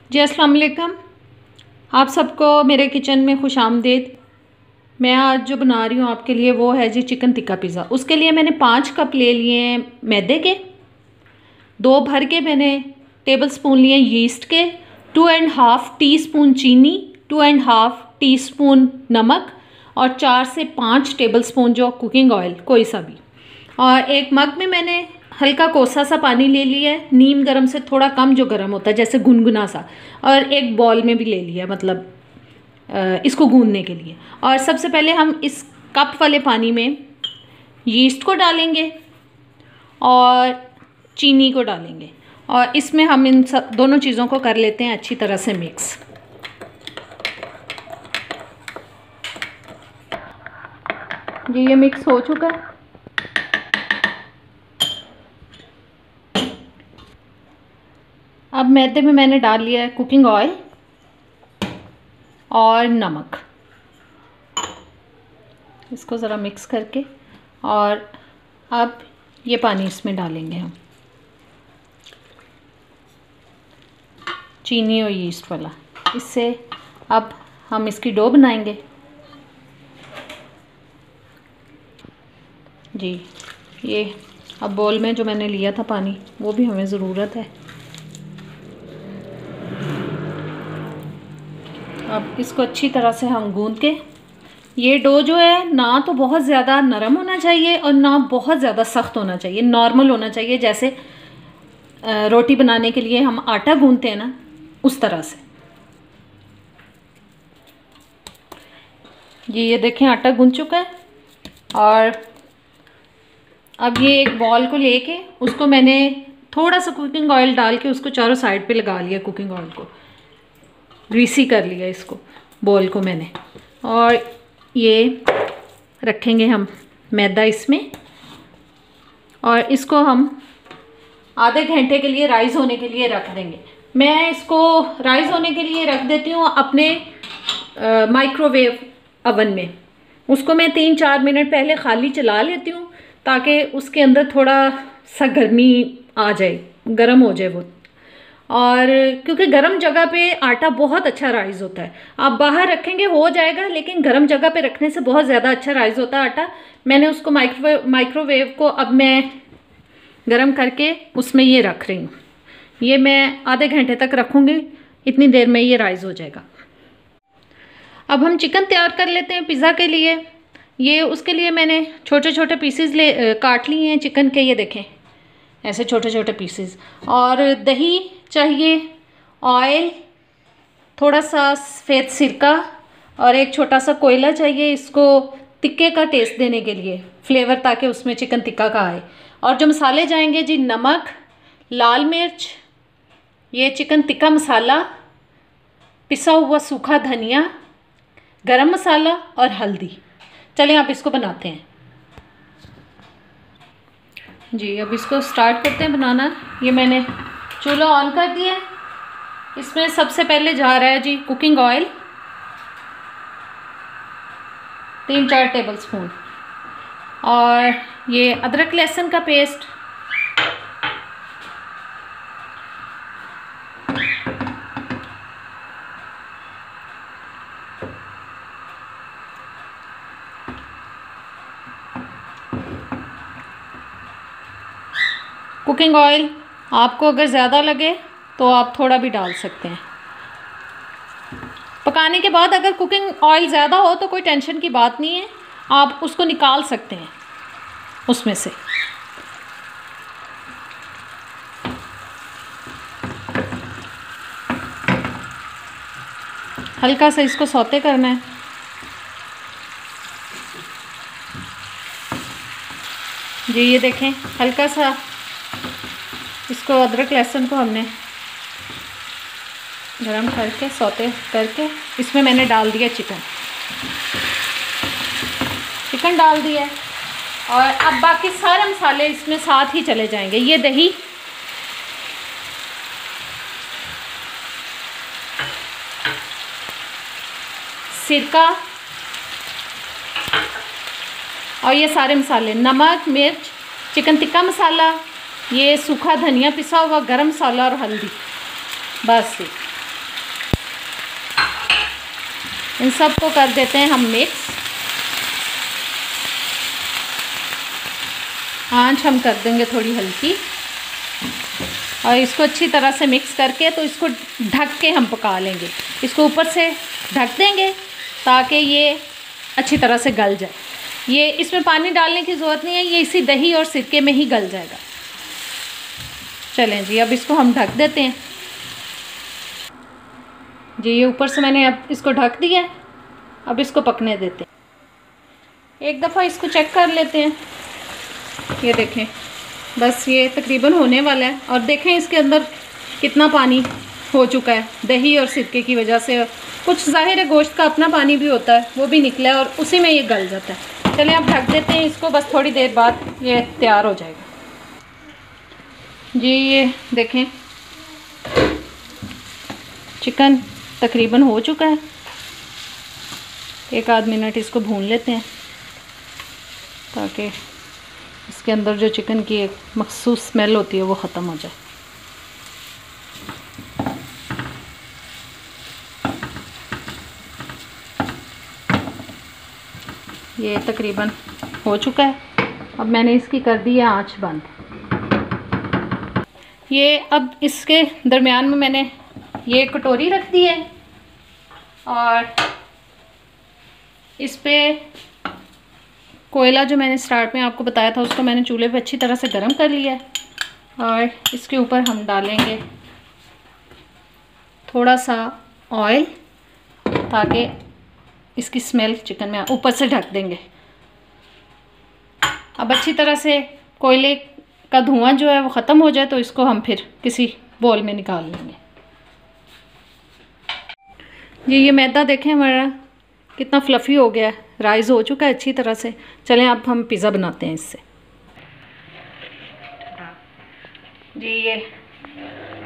जी अस्सलाम वालेकुम। आप सबको मेरे किचन में खुश आमदीद। मैं आज जो बना रही हूँ आपके लिए वो है जी चिकन टिक्का पिज़्ज़ा। उसके लिए मैंने 5 कप ले लिए हैं मैदे के, 2 भर के मैंने टेबल स्पून लिए यीस्ट के, 2.5 टीस्पून चीनी, 2.5 टीस्पून नमक और 4 से 5 टेबल स्पून जो कुकिंग ऑयल कोई सा भी। और एक मग में मैंने हल्का कोसा सा पानी ले लिया है, नीम गरम से थोड़ा कम जो गरम होता है, जैसे गुनगुना सा। और एक बॉल में भी ले लिया, मतलब इसको गूंदने के लिए। और सबसे पहले हम इस कप वाले पानी में यीस्ट को डालेंगे और चीनी को डालेंगे और इसमें हम इन सब दोनों चीज़ों को कर लेते हैं अच्छी तरह से मिक्स। ये मिक्स हो चुका है। अब मैदे में मैंने डाल लिया है कुकिंग ऑयल और नमक, इसको ज़रा मिक्स करके। और अब ये पानी इसमें डालेंगे हम, चीनी और यीस्ट वाला। इससे अब हम इसकी डो बनाएंगे। जी ये अब बोल में जो मैंने लिया था पानी वो भी हमें ज़रूरत है। अब इसको अच्छी तरह से हम गूंद के, ये डो जो है ना तो बहुत ज़्यादा नरम होना चाहिए और ना बहुत ज़्यादा सख्त होना चाहिए, नॉर्मल होना चाहिए। जैसे रोटी बनाने के लिए हम आटा गूंदते हैं ना, उस तरह से। ये देखें आटा गूंद चुका है। और अब ये एक बॉल को लेके उसको मैंने थोड़ा सा कुकिंग ऑयल डाल के उसको चारों साइड पे लगा लिया, कुकिंग ऑयल को ग्रीसी कर लिया इसको, बॉल को मैंने। और ये रखेंगे हम मैदा इसमें और इसको हम आधे घंटे के लिए राइज़ होने के लिए रख देंगे। मैं इसको राइज़ होने के लिए रख देती हूँ अपने माइक्रोवेव अवन में। उसको मैं 3-4 मिनट पहले खाली चला लेती हूँ ताकि उसके अंदर थोड़ा सा गर्मी आ जाए, गर्म हो जाए वो। और क्योंकि गर्म जगह पे आटा बहुत अच्छा राइज़ होता है। आप बाहर रखेंगे हो जाएगा, लेकिन गर्म जगह पे रखने से बहुत ज़्यादा अच्छा राइज़ होता है आटा। मैंने उसको माइक्रोवेव को अब मैं गर्म करके उसमें ये रख रही हूँ। ये मैं आधे घंटे तक रखूँगी, इतनी देर में ये राइज़ हो जाएगा। अब हम चिकन तैयार कर लेते हैं पिज़्ज़ा के लिए। ये उसके लिए मैंने छोटे छोटे पीसेस काट लिए हैं चिकन के, ये देखें ऐसे छोटे छोटे पीसेस। और दही चाहिए, ऑयल, थोड़ा सा सफ़ेद सिरका और एक छोटा सा कोयला चाहिए इसको टिक्के का टेस्ट देने के लिए, फ्लेवर, ताकि उसमें चिकन टिक्का का आए। और जो मसाले जाएंगे जी, नमक, लाल मिर्च, ये चिकन टिक्का मसाला, पिसा हुआ सूखा धनिया, गरम मसाला और हल्दी। चलें आप इसको बनाते हैं। जी अब इसको स्टार्ट करते हैं बनाना। ये मैंने चूल्हा ऑन कर दिया है। इसमें सबसे पहले जा रहा है जी कुकिंग ऑयल, 3-4 टेबल स्पून। और ये अदरक लहसुन का पेस्ट, कुकिंग ऑयल आपको अगर ज़्यादा लगे तो आप थोड़ा भी डाल सकते हैं। पकाने के बाद अगर कुकिंग ऑयल ज़्यादा हो तो कोई टेंशन की बात नहीं है, आप उसको निकाल सकते हैं उसमें से। हल्का सा इसको सौते करना है। जी ये देखें हल्का सा इसको, अदरक लहसुन को हमने गरम करके सौते करके इसमें मैंने डाल दिया चिकन डाल दिया है। और अब बाकी सारे मसाले इसमें साथ ही चले जाएंगे। ये दही, सिरका और ये सारे मसाले, नमक, मिर्च, चिकन टिक्का मसाला, ये सूखा धनिया पिसा हुआ, गरम मसाला और हल्दी, बस इन सब को कर देते हैं हम मिक्स। आंच हम कर देंगे थोड़ी हल्की, और इसको अच्छी तरह से मिक्स करके तो इसको ढक के हम पका लेंगे। इसको ऊपर से ढक देंगे ताकि ये अच्छी तरह से गल जाए। ये इसमें पानी डालने की ज़रूरत नहीं है, ये इसी दही और सिरके में ही गल जाएगा। चलें जी, अब इसको हम ढक देते हैं जी। ये ऊपर से मैंने अब इसको ढक दिया है, अब इसको पकने देते हैं। एक दफ़ा इसको चेक कर लेते हैं। ये देखें, बस ये तकरीबन होने वाला है। और देखें इसके अंदर कितना पानी हो चुका है, दही और सिरके की वजह से। कुछ ज़ाहिर है गोश्त का अपना पानी भी होता है, वो भी निकला है और उसी में ये गल जाता है। चलें अब ढक देते हैं इसको, बस थोड़ी देर बाद ये तैयार हो जाएगा जी। ये देखें चिकन तकरीबन हो चुका है। एक आध मिनट इसको भून लेते हैं ताकि इसके अंदर जो चिकन की एक मखसूस स्मेल होती है वो ख़त्म हो जाए। ये तकरीबन हो चुका है। अब मैंने इसकी कर दी है आंच बंद। ये अब इसके दरमियान में मैंने ये कटोरी रख दी है और इस पे कोयला जो मैंने स्टार्ट में आपको बताया था उसको मैंने चूल्हे पे अच्छी तरह से गर्म कर लिया है। और इसके ऊपर हम डालेंगे थोड़ा सा ऑयल ताकि इसकी स्मेल चिकन में ऊपर से ढक देंगे। अब अच्छी तरह से कोयले का धुआं जो है वो ख़त्म हो जाए तो इसको हम फिर किसी बोल में निकाल लेंगे जी। ये मैदा देखें हमारा कितना फ्लफ़ी हो गया है, राइज़ हो चुका है अच्छी तरह से। चलें अब हम पिज़्ज़ा बनाते हैं इससे जी। ये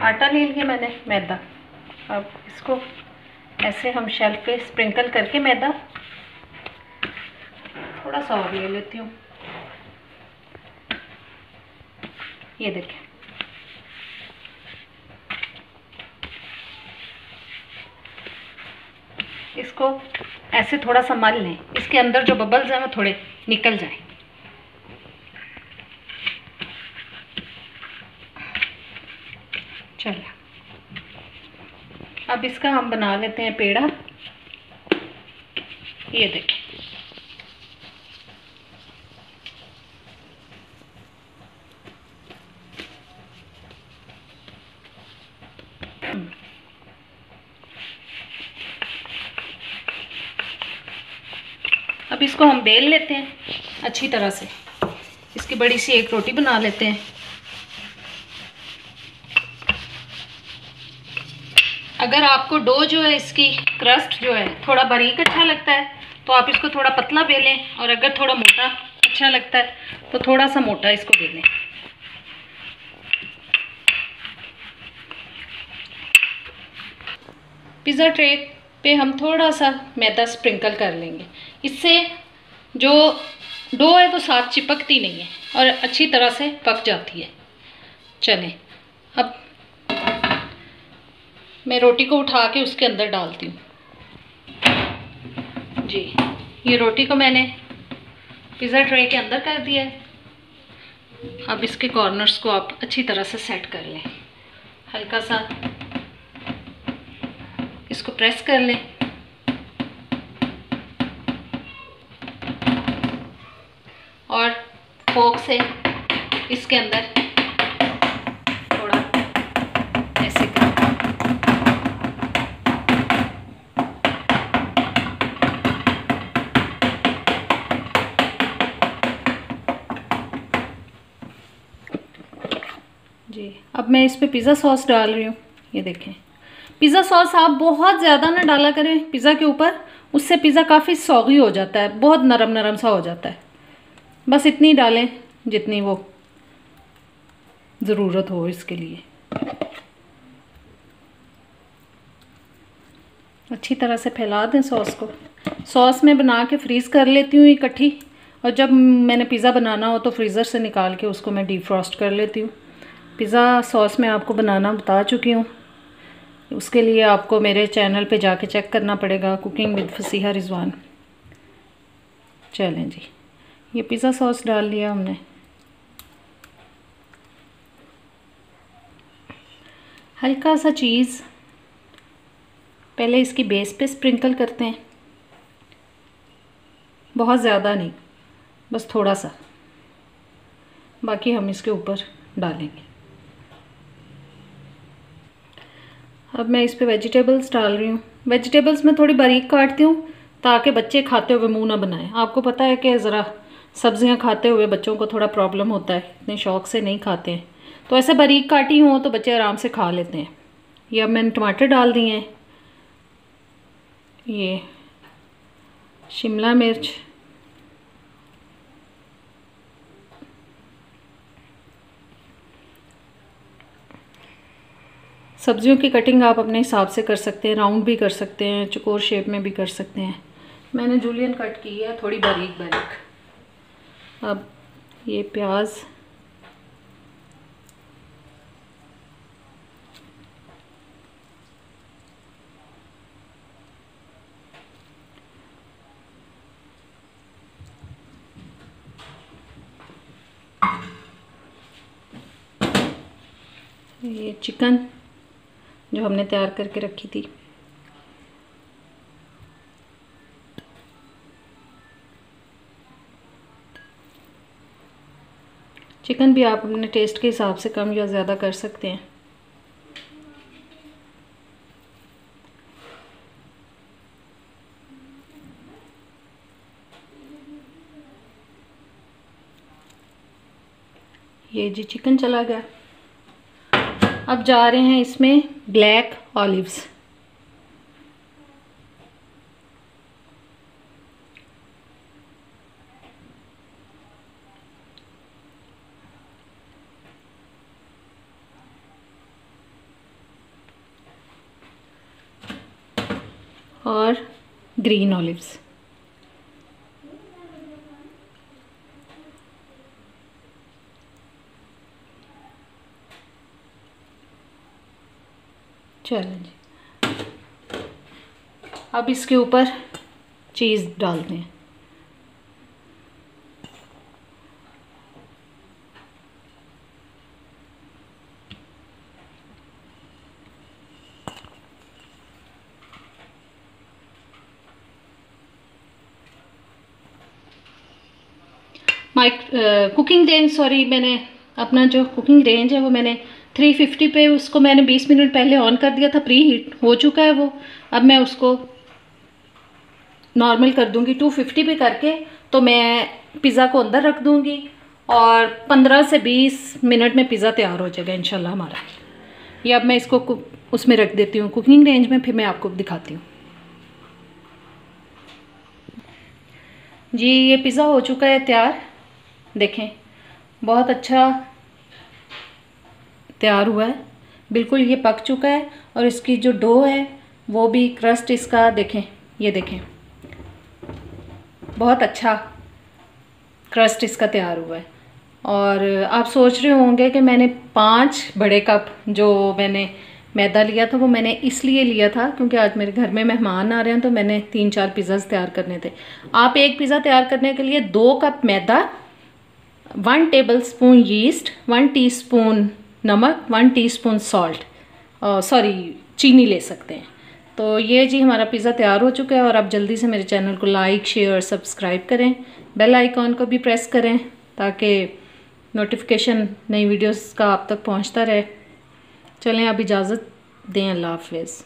आटा ले लिया मैंने, मैदा। अब इसको ऐसे हम शेल्फ पे स्प्रिंकल करके मैदा थोड़ा सा और ले लेती हूँ। ये देखें, इसको ऐसे थोड़ा सा मल लें, इसके अंदर जो बबल्स हैं वो थोड़े निकल जाएं। चलो अब इसका हम बना लेते हैं पेड़ा। ये देखें, अब इसको हम बेल लेते हैं अच्छी तरह से। इसकी बड़ी सी एक रोटी बना लेते हैं। अगर आपको डो जो है इसकी क्रस्ट जो है थोड़ा बारीक अच्छा लगता है तो आप इसको थोड़ा पतला बेलें, और अगर थोड़ा मोटा अच्छा लगता है तो थोड़ा सा मोटा इसको बेलें। पिज़्ज़ा ट्रे पे हम थोड़ा सा मैदा स्प्रिंकल कर लेंगे। इससे जो डो है वो साथ चिपकती नहीं है और अच्छी तरह से पक जाती है। चलें अब मैं रोटी को उठा के उसके अंदर डालती हूँ जी। ये रोटी को मैंने पिज़्ज़ा ट्रे के अंदर कर दिया है। अब इसके कॉर्नर्स को आप अच्छी तरह से सेट कर लें, हल्का सा इसको प्रेस कर लें और फोक से इसके अंदर थोड़ा ऐसे कर जी। अब मैं इस पे पिज़्ज़ा सॉस डाल रही हूँ। ये देखें, पिज़्ज़ा सॉस आप बहुत ज़्यादा ना डाला करें पिज़्ज़ा के ऊपर, उससे पिज़्ज़ा काफ़ी सौगी हो जाता है, बहुत नरम नरम सा हो जाता है। बस इतनी डालें जितनी वो ज़रूरत हो इसके लिए। अच्छी तरह से फैला दें सॉस को। सॉस में बना के फ्रीज़ कर लेती हूँ इकट्ठी, और जब मैंने पिज़्ज़ा बनाना हो तो फ्रीज़र से निकाल के उसको मैं डीफ्रॉस्ट कर लेती हूँ। पिज़्ज़ा सॉस मैं आपको बनाना बता चुकी हूँ। उसके लिए आपको मेरे चैनल पे जाके चेक करना पड़ेगा, कुकिंग विद फसीहा रिजवान। चलें जी, ये पिज़्ज़ा सॉस डाल लिया हमने। हल्का सा चीज़ पहले इसकी बेस पे स्प्रिंकल करते हैं, बहुत ज़्यादा नहीं, बस थोड़ा सा, बाकी हम इसके ऊपर डालेंगे। अब मैं इस पे वेजिटेबल्स डाल रही हूँ। वेजिटेबल्स मैं थोड़ी बारीक काटती हूँ ताकि बच्चे खाते हुए मुंह ना बनाएं। आपको पता है कि ज़रा सब्जियाँ खाते हुए बच्चों को थोड़ा प्रॉब्लम होता है, इतने शौक़ से नहीं खाते हैं, तो ऐसे बारीक काटी हो तो बच्चे आराम से खा लेते हैं। ये अब मैंने टमाटर डाल दिए हैं, ये शिमला मिर्च, सब्जियों की कटिंग आप अपने हिसाब से कर सकते हैं, राउंड भी कर सकते हैं, चौकोर शेप में भी कर सकते हैं। मैंने जूलियन कट की है थोड़ी बारीक बारीक। अब ये प्याज, ये चिकन जो हमने तैयार करके रखी थी, चिकन भी आप अपने टेस्ट के हिसाब से कम या ज़्यादा कर सकते हैं। ये जी चिकन चला गया। अब जा रहे हैं इसमें ब्लैक ऑलिव्स। और ग्रीन ऑलिव्स। चलो जी, अब इसके ऊपर चीज़ डालते हैं। कुकिंग रेंज, सॉरी, मैंने अपना जो कुकिंग रेंज है वो मैंने 350 पे, उसको मैंने 20 मिनट पहले ऑन कर दिया था, प्री हीट हो चुका है वो। अब मैं उसको नॉर्मल कर दूंगी 250 पे करके, तो मैं पिज़्ज़ा को अंदर रख दूंगी और 15 से 20 मिनट में पिज़्ज़ा तैयार हो जाएगा इंशाल्लाह हमारा। ये अब मैं इसको उसमें रख देती हूँ कुकिंग रेंज में, फिर मैं आपको दिखाती हूँ जी। ये पिज़्ज़ा हो चुका है तैयार, देखें बहुत अच्छा तैयार हुआ है, बिल्कुल ये पक चुका है। और इसकी जो डो है वो भी, क्रस्ट इसका देखें, ये देखें बहुत अच्छा क्रस्ट इसका तैयार हुआ है। और आप सोच रहे होंगे कि मैंने 5 बड़े कप जो मैंने मैदा लिया था वो मैंने इसलिए लिया था क्योंकि आज मेरे घर में मेहमान आ रहे हैं, तो मैंने 3-4 पिज़्ज़ाज़ तैयार करने थे। आप एक पिज़्ज़ा तैयार करने के लिए 2 कप मैदा, 1 टेबलस्पून यीस्ट, 1 टीस्पून नमक, 1 टीस्पून सॉल्ट, सॉरी चीनी ले सकते हैं। तो ये जी हमारा पिज़्ज़ा तैयार हो चुका है। और आप जल्दी से मेरे चैनल को लाइक, शेयर और सब्सक्राइब करें, बेल आइकॉन को भी प्रेस करें ताकि नोटिफिकेशन नई वीडियोस का आप तक पहुंचता रहे। चलें अब इजाज़त दें, अल्लाह हाफ़िज़।